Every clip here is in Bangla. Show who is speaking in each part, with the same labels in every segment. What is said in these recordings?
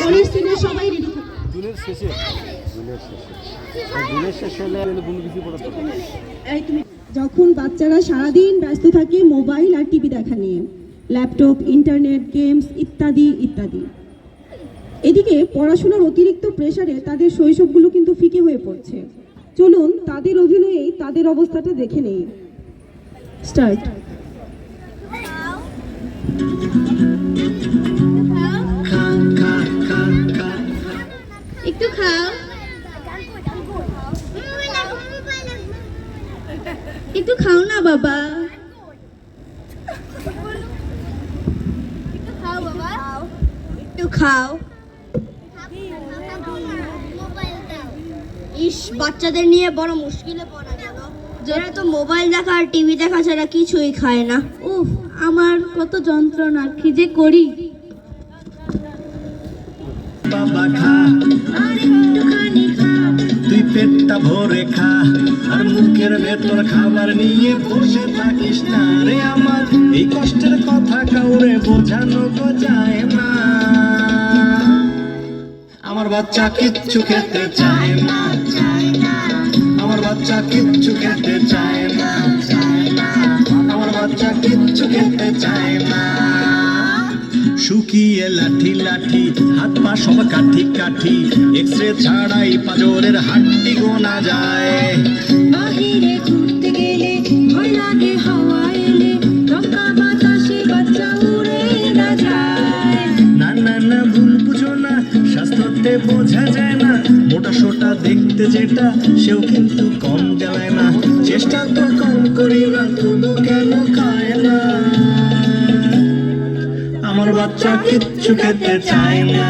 Speaker 1: পরের সিনে সবাই রেডি থাকুন। যখন বাচ্চারা সারাদিন ব্যস্ত থাকে মোবাইল আর টিভি দেখা নিয়ে, ল্যাপটপ, ইন্টারনেট, গেমস ইত্যাদি ইত্যাদি, এদিকে পড়াশোনার অতিরিক্ত প্রেসারে তাদের শৈশবগুলো কিন্তু ফিকে হয়ে পড়ছে। চলুন তাদের অভিনয়েই তাদের অবস্থাটা দেখে নেই। স্টার্ট।
Speaker 2: একটু খাও, একটু খাও না বাবা, একটু খাও বাবা, একটু খাও। ইস, বাচ্চাদের নিয়ে বড় মুশকিলে পড়া গেল। যারা তো মোবাইল দেখা আর টিভি দেখা ছাড়া কিছুই খায় না। উফ, আমার কত যন্ত্রণা, কি যে করি।
Speaker 3: বাবা খা, আর একটুখানি খা, তুই পেটটা ভরে খা, আর মুখের ভেতর খাবার নিয়ে বসে থাকিস না রে আমার। এই কষ্টের কথা কাউরে বোঝানো তো যায় না। আমার বাচ্চা কিচ্ছু খেতে চায় না, আমার বাচ্চা কিচ্ছু খেতে চায় না, আমার বাচ্চা কিচ্ছু খেতে চায় না। শুকিয়ে লাঠি লাঠি, হাত পা সব কাঠি কাঠি, এক্সরে ছাড়াই পাঁজরের হাড্ডি গোনা যায়। বাহিরে ঘুরতে গেলে ভয় লাগে, হাওয়া এলে দমকা বাতাসে বাচ্চা উড়ে না যায়। না না না, ভুল বুঝো না, স্বাস্থ্যতে বোঝা যায় না। মোটা সোটা দেখতে যেটা, সেও কিন্তু কম জ্বালায় না। চেষ্টা তো কম করি না, তবু কেন খায় না। আমার বাচ্চা কিচ্ছু খেতে চায় না,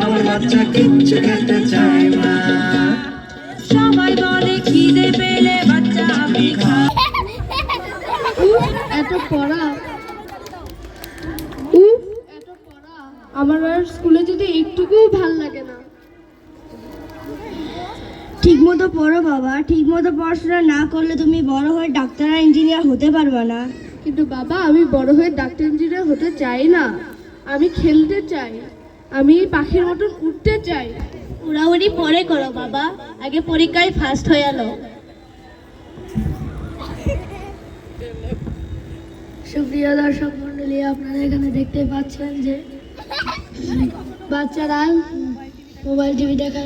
Speaker 3: আমার বাচ্চা কিচ্ছু খেতে চায় না। সবাই বলে খিদে পেলে বাচ্চা আমি খাই।
Speaker 2: এত পড়া, এত পড়া, আমার আর স্কুলে যেতে একটুকুও ভাল লাগে না। ঠিক মতো পড়ো বাবা, ঠিক মতো পড়াশোনা না করলে তুমি বড় হয়ে ডাক্তার আর ইঞ্জিনিয়ার হতে পারবে না।
Speaker 1: কিন্তু বাবা, আমি বড় হয়ে ডাক্তার ইঞ্জিনিয়ার হতে চাই না, আমি খেলতে চাই, আমি পাখির মতন উঠতে চাই।
Speaker 2: উড়াউড়ি পরে করো বাবা, আগে পরীক্ষায় ফার্স্ট হয়ে এলো।
Speaker 4: সুপ্রিয় দর্শক মন্ডলী, আপনারা এখানে দেখতে পাচ্ছেন যে বাচ্চারা মোবাইল টিভি দেখা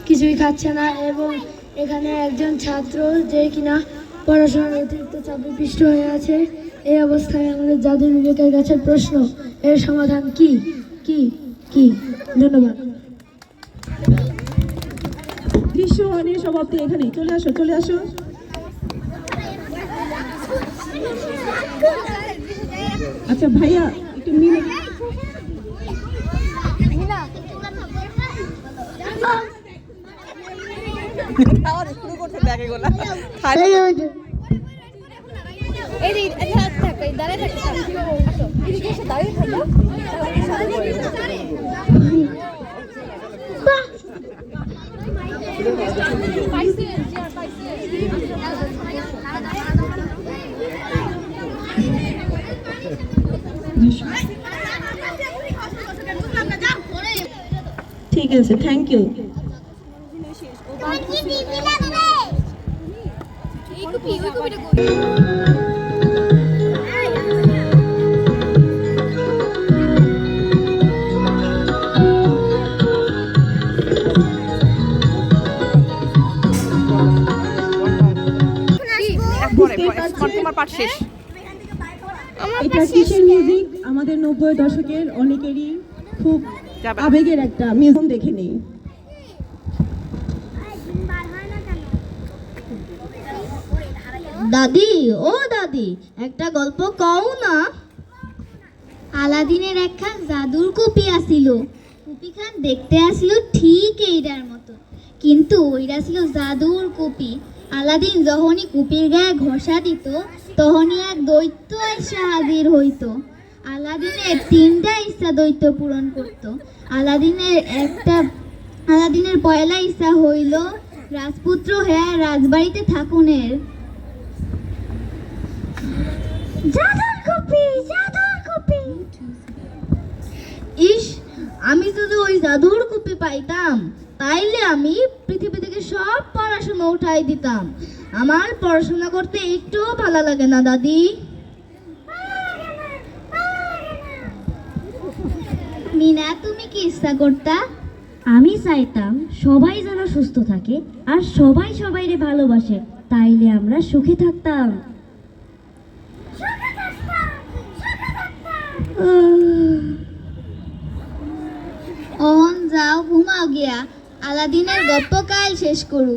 Speaker 4: কিছুই খাচ্ছে না, এবং এখানে একজন ছাত্র যে কিনা পড়াশোনার অতিরিক্ত চাপে পিষ্ট হয়ে আছে। এই অবস্থায় আমাদের জাদু বিবেকের কাছে প্রশ্ন, এর সমাধান কি কি কি? ধন্যবাদ।
Speaker 1: দৃশ্য অনেক সমাপ্তি এখানেই। চলে আসো, চলে আসো। আচ্ছা ভাইয়া, একটু মিলে ঠিক আছে, থ্যাংক ইউ। এটা কিসের মিউজিক? আমাদের 90 দশকের অনেকেরই খুব আবেগের একটা মিউজিক, দেখে নেই।
Speaker 2: দাদি, ও দাদি, একটা গল্প কও না। আলাদিনের একখান জাদুর কপি আসিল। কপিখান দেখতে আসিল ঠিক এইটার মতো, কিন্তু ওইটা ছিল জাদুর কপি। আলাদিন যখনই কুপির গায়ে ঘষা দিত, তখনই এক দৈত্য এসে হাজির হইত। আলাদিনের 3টা ইচ্ছা দৈত্য পূরণ করত। আলাদিনের পয়লা ইচ্ছা হইল রাজপুত্র হয়ে রাজবাড়িতে থাকুনের। জাদুর কপি, জাদুর কপি। জাদুর কুপি পাইতাম, তাইলে আমি পৃথিবী থেকে সব পড়াশোনা উঠাই দিতাম। আমার পড়াশোনা করতে একটুও ভালো লাগে না দাদি। মিনা, তুমি কি ইচ্ছা করতা?
Speaker 5: আমি চাইতাম সবাই যেন সুস্থ থাকে আর সবাই সবাইরে ভালোবাসে, তাইলে আমরা সুখে থাকতাম।
Speaker 2: ওন যাও, ঘুমাও গিয়া। আলাদিনের গপ্প কাল শেষ করু।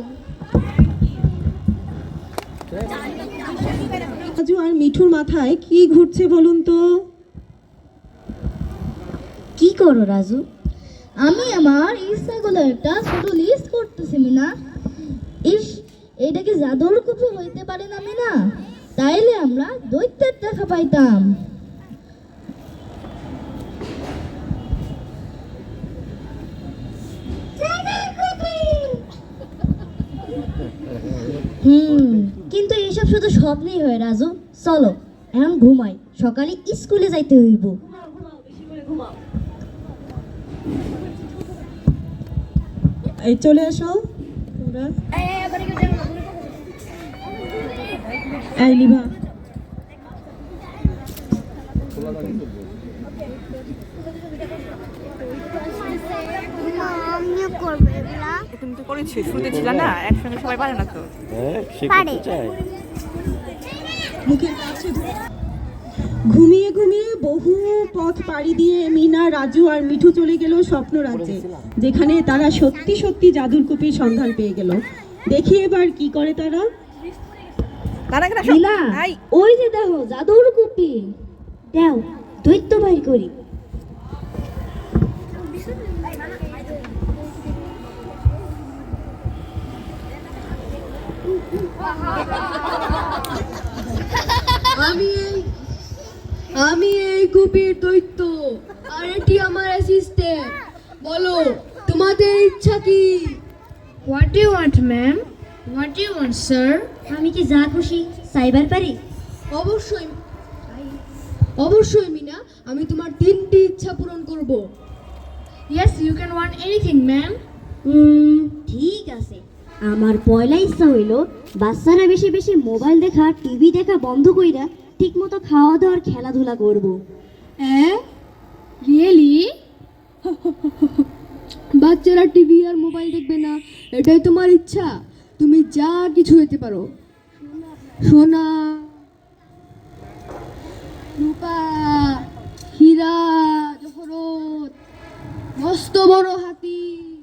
Speaker 1: রাজু আর মিঠুর মাথায় কি ঘুরছে বলুন তো?
Speaker 5: কি করো রাজু?
Speaker 2: আমি আমার ইচ্ছাগুলো একটা ছোট লিস্ট করতেছি মিনা। ইস, এটা কি জাদুর কুপি হইতে পারে না মিনা? তাইলে আমরা দৈত্যের দেখা পাইতাম।
Speaker 5: কিন্তু এসব শুধু স্বপ্নেই হয় রাজু। চলো এখন ঘুমাই, সকালে স্কুলে যাইতে হইব।
Speaker 1: এই চলে আসো তোমরা। এই লিভা,
Speaker 6: তুমি তো করেছি, শুনতে ছিল না, একসঙ্গে সবাই পারে না তো।
Speaker 1: মুখের কাছে ধরে। ঘুমিয়ে ঘুমিয়ে বহু পথ পাড়ি দিয়ে মিনা, রাজু আর মিঠু চলে গেল স্বপ্ন রাজ্যে, যেখানে তারা সত্যি সত্যি জাদুর কুপির সন্ধান পেয়ে গেল। দেখি এবার কি করে তারা।
Speaker 5: মিনা, ওই যে দেখো জাদুর কুপি। দাও দৈত্য বাইর করি।
Speaker 4: আমি এই কুপির দৈত্য, আর এটি আমার অ্যাসিস্ট্যান্ট। বলো তোমাদের ইচ্ছা কি?
Speaker 7: What do you want, ma'am? What do you want, sir?
Speaker 5: আমি কি যা খুশি চাইবার পারি?
Speaker 4: অবশ্যই অবশ্যই মিনা, আমি তোমার 3টি ইচ্ছা পূরণ করব।
Speaker 7: Yes, you can want anything, ma'am.
Speaker 5: ঠিক আছে। আমার পয়লা ইচ্ছা হইল বাচ্চারা বেশি বেশি মোবাইল দেখা, টিভি দেখা বন্ধ কইরা ঠিক মতো খাওয়া দাওয়ার খেলাধুলা করব।
Speaker 4: হ্যাঁ, রিয়েলি? বাচ্চারা টিভি আর মোবাইল দেখবে না, এটাই তোমার ইচ্ছা? তুমি যা কিছু হতে পারো। সোনা, রূপা, হীরা জহরত, মস্ত বড় হাতি,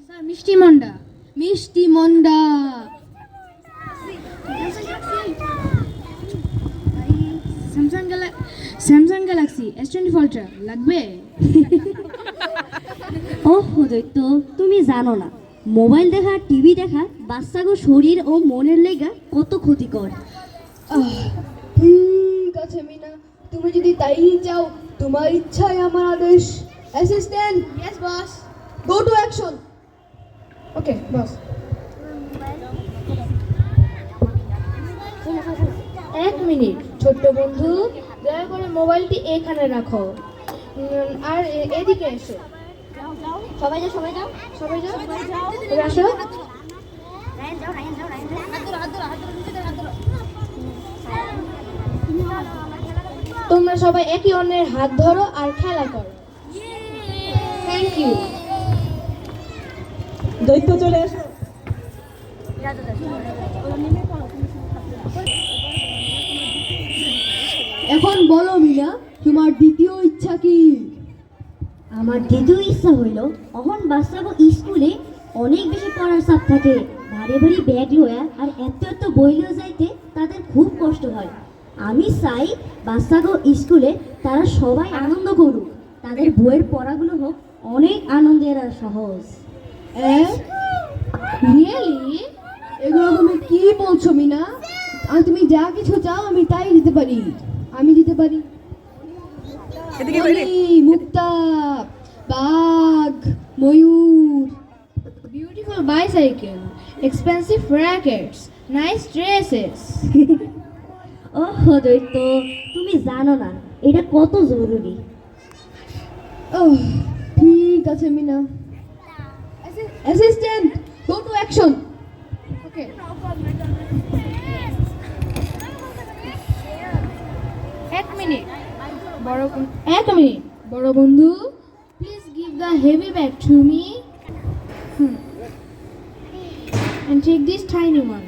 Speaker 7: Sir, Mishti Monda.
Speaker 4: মিষ্টি মন্ডা।
Speaker 7: Samsung Galaxy S24 Ultra. লাগবে?
Speaker 5: ওহ দৈত্য, তুমি জানো না মোবাইল দেখা, টিভি দেখা বাচ্চাগো শরীর ও মনের লেগা কত ক্ষতিকর।
Speaker 4: ঠিক আছে মিনা, তুমি যদি তাই চাও, তোমার ইচ্ছাই আমার আদেশ। Assistant,
Speaker 7: Yes, boss.
Speaker 4: Go to action. Okay boss.
Speaker 7: এক মিনিট ছোট্ট বন্ধু, দয়া করে মোবাইলটি এখানে রাখো। আর এদিকে এসো।
Speaker 5: সবাই যাও, সবাই যাও,
Speaker 7: সবাই যাও, এবার আসো। তোমরা সবাই একে অন্যের হাত ধরো আর খেলা করো। Thank you.
Speaker 1: দৈত্য চলে আসো।
Speaker 4: এখন বলো মিনা, তোমার দ্বিতীয় ইচ্ছা কি?
Speaker 5: আমার দ্বিতীয় ইচ্ছা হইল অহন বাচ্চাগো স্কুলে অনেক বেশি পড়ার চাপ থাকে, ভারী ভারী ব্যাগ লয়া আর এত এত বই লয়ে যাইতে তাদের খুব কষ্ট হয়। আমি চাই বাচ্চাগো স্কুলে তারা সবাই আনন্দ করুক, তাদের বইয়ের পড়াগুলো হোক অনেক আনন্দের আর সহজ।
Speaker 4: রিয়েলি? এগুলো তুমি কি বলছো মিনা? আর তুমি যা কিছু চাও আমি তাই দিতে পারি। আমি দিতে পারি
Speaker 6: এদিকে
Speaker 4: মুক্তা, বাঘ, ময়ূর,
Speaker 7: Beautiful bicycle, expensive rackets, nice dresses.
Speaker 5: ওহ দৈত্য, তুমি জানো না এটা কত জরুরি।
Speaker 4: ওহ ঠিক আছে Meena,
Speaker 7: assistant, go to action. Okay. এক মিনিট বড় বন্ধু, please give the heavy bag to me and take this tiny one.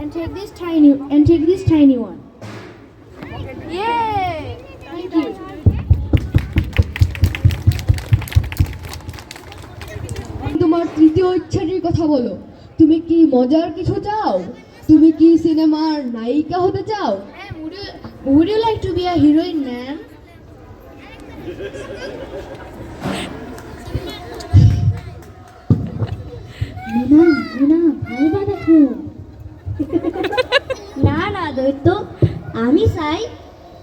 Speaker 7: And take this tiny one. Yay! Thank you.
Speaker 4: তোমার তৃতীয় ইচ্ছাটির কথা বলো। তুমি কি মজার কিছু চাও? তুমি কি সিনেমার নায়িকা হতে চাও?
Speaker 7: Would you like to be a heroine, ma'am?
Speaker 5: Meena Meena ভাইবা দেখো। না না দৈত্য, আমি চাই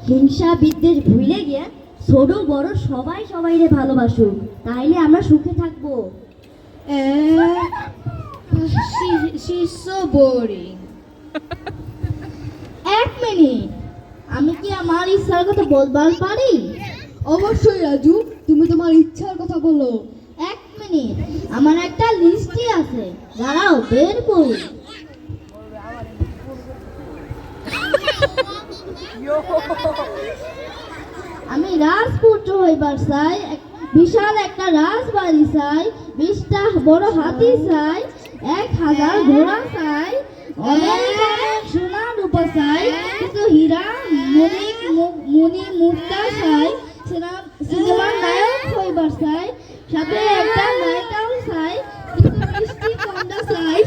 Speaker 5: হিংসা বিদ্বেষ ভুলে গিয়ে ছোট বড় সবাই সবাইরে ভালোবাসুক, তাইলে আমরা সুখে থাকবো।
Speaker 7: She's so boring.
Speaker 5: এক মিনিট, আমি কি আমার ইচ্ছার কথা বলবার পারি?
Speaker 4: অবশ্যই রাজু, তুমি তোমার ইচ্ছার কথা বলো।
Speaker 5: এক মিনিট, আমার একটা লিস্টই আছে, দাঁড়াও বের করি। আমি রাজপুত্র হইবার চাই, বিশাল একটা রাজবাড়ি চাই, 20টা বড় হাতি চাই, 1000 ঘোড়া চাই, অনেক সোনা রূপা চাই, কিছু হীরা মণি মুক্তা চাই, সিনেমার নায়ক হইবার চাই, সাথে একটা নায়িকাও চাই, কিছু মিষ্টি কন্যা চাই।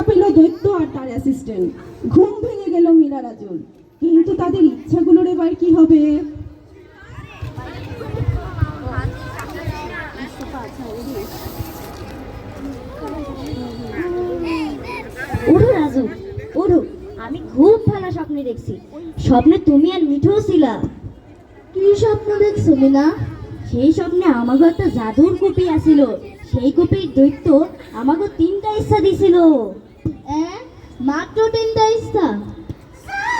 Speaker 1: পেল দৈত্য আর তার অ্যাসিস্ট্যান্ট। ঘুম ভেঙে গেল মীরা রাজুর। কিন্তু তাদের ইচ্ছাগুলোর এবার কি হবে?
Speaker 5: ওঠো রাজু, ওঠো, আমি খুব ভালো স্বপ্ন দেখছি। স্বপ্নে তুমি আর মিঠু ছিলা। কি স্বপ্ন দেখছো মিনা? সেই স্বপ্নে আমাকে একটা জাদুর কপি আসিল, সেই কপির দৈত্য আমাকে 3টা ইচ্ছা দিছিল। মাত্র 3টা ইচ্ছা?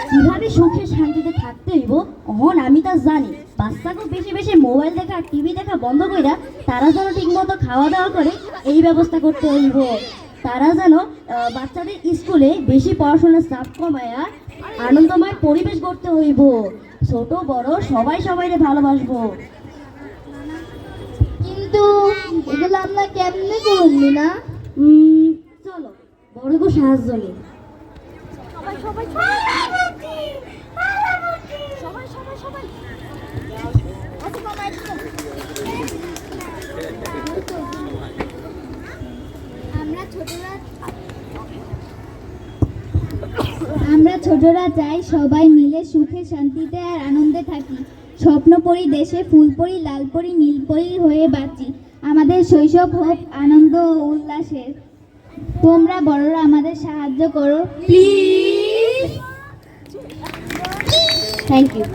Speaker 5: কিভাবে সুখে শান্তিতে থাকতে হইব অহন আমি তা জানি। বাচ্চাকে বেশি বেশি মোবাইল দেখা টিভি দেখা বন্ধ কইরা তারা যেন ঠিক মতো খাওয়া দাওয়া করে এই ব্যবস্থা করতে হইব। তারা যেন বাচ্চাদের স্কুলে বেশি পড়াশোনার চাপ কমায়া আনন্দময় পরিবেশ করতে হইব। ছোট বড় সবাই সবাইরে ভালোবাসবো। কিন্তু এগুলো আমরা কেমনে করব না? চলো বড়গো সাহায্য নিই।
Speaker 2: আমরা ছোটরা চাই সবাই মিলে সুখে শান্তিতে আর আনন্দে থাকি, স্বপ্ন পরি দেশে ফুল পরি লাল পরি নীল পরি হয়ে বাঁচি। আমাদের শৈশব হোক আনন্দ ও উল্লাসের। তোমরা বড়রা আমাদের সাহায্য করো প্লিজ।
Speaker 5: Thank you.